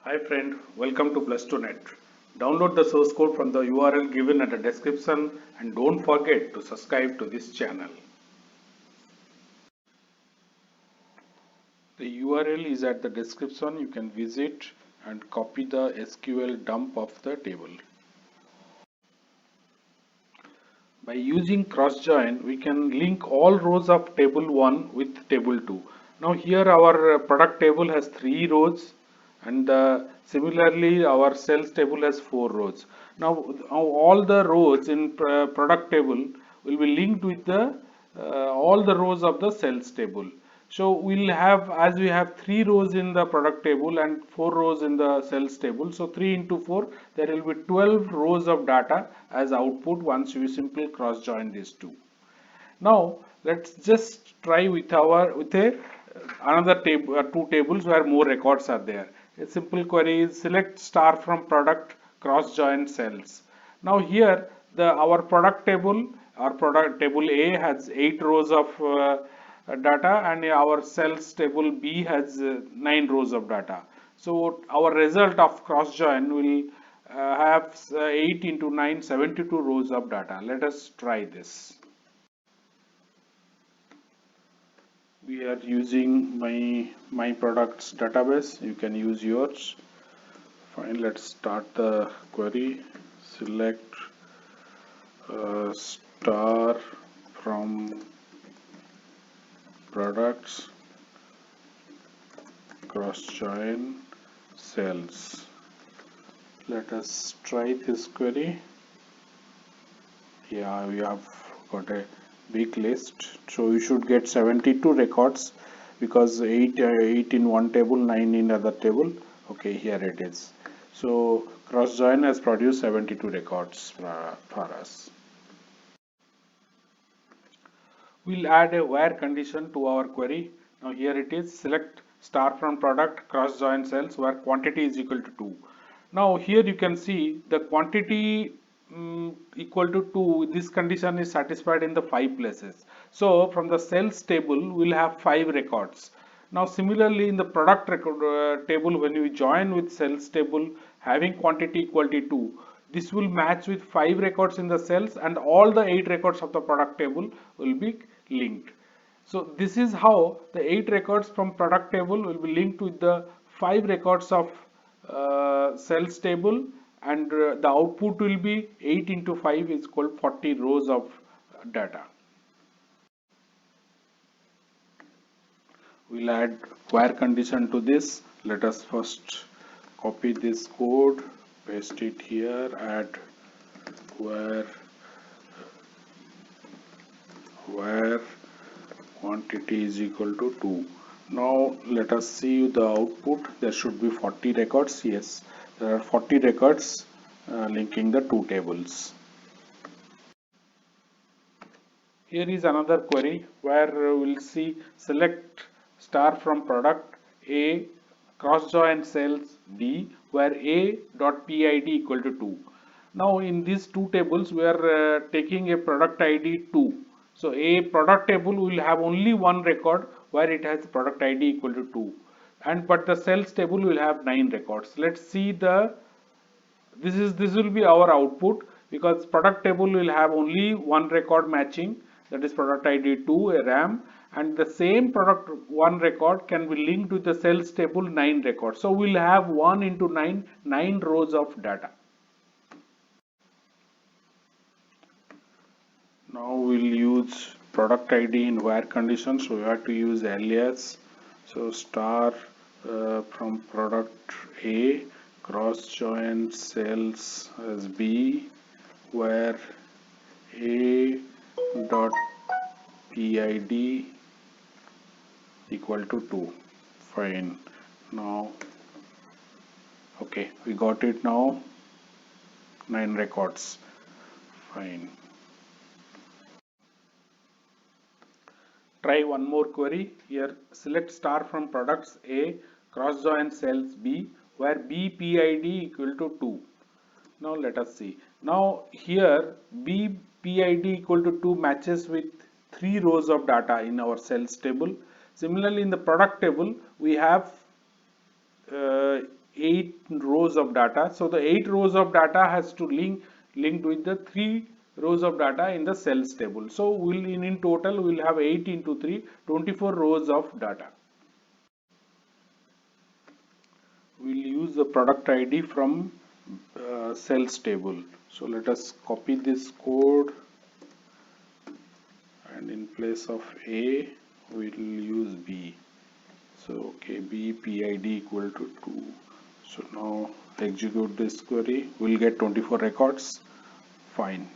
Hi friend, welcome to Plus2Net. Download the source code from the URL given at the description and don't forget to subscribe to this channel. The URL is at the description. You can visit and copy the SQL dump of the table. By using cross join, we can link all rows of table 1 with table 2. Now here our product table has 3 rows and similarly our sales table has 4 rows. Now all the rows in product table will be linked with the all the rows of the sales table. So we'll have, as we have 3 rows in the product table and 4 rows in the sales table. So 3 into 4, there will be 12 rows of data as output once we simply cross join these two. Now let's just try with a another table, two tables where more records are there. A simple query is select star from product cross join cells. Now here our product table, our product table A has 8 rows of data and our cells table B has 9 rows of data. So our result of cross join will have 8 into 9, 72 rows of data. Let us try this. We are using my products database. You can use yours. Fine, let's start the query. Select star from products cross join cells. Let us try this query. Yeah, we have got a big list, so you should get 72 records because 8 in one table, 9 in other table. Okay, here it is. So cross join has produced 72 records for us. We'll add a where condition to our query. Now here it is, select star from product cross join cells where quantity is equal to 2. Now here you can see the quantity equal to 2, this condition is satisfied in the 5 places. So from the sales table we'll have 5 records. Now similarly in the product record table, when we join with sales table having quantity equal to 2, this will match with 5 records in the cells and all the 8 records of the product table will be linked. So this is how the 8 records from product table will be linked with the 5 records of sales table, and the output will be 8 into 5 is called 40 rows of data. We'll add where condition to this. Let us first copy this code, paste it here, add where quantity is equal to 2. Now let us see the output. There should be 40 records. Yes, there are 40 records linking the two tables. Here is another query where we'll see select star from product A cross join cells B where A dot PID equal to 2. Now in these two tables we are taking a product ID 2. So a product table will have only one record where it has product ID equal to 2, and but the sales table will have 9 records. Let's see the this will be our output because product table will have only one record matching, that is product ID 2, a RAM, and the same product one record can be linked with the sales table 9 records. So we'll have 1 into 9, 9 rows of data. Now we'll use product ID in where condition, so we have to use alias. So star from product A cross join cells as B where A dot PID equal to 2. Fine. Now okay, we got it now. 9 records. Fine. Try one more query here. Select star from products A cross join cells B where B PID equal to 2. Now let us see. Now here B PID equal to 2 matches with 3 rows of data in our sales table. Similarly in the product table we have 8 rows of data. So the 8 rows of data has to linked with the 3 rows of data in the sales table. So we'll in total we'll have 8 into 3, 24 rows of data. We'll use the product ID from sales table. So let us copy this code, and in place of A we'll use B. So okay, B PID equal to 2. So now execute this query, we'll get 24 records. Fine.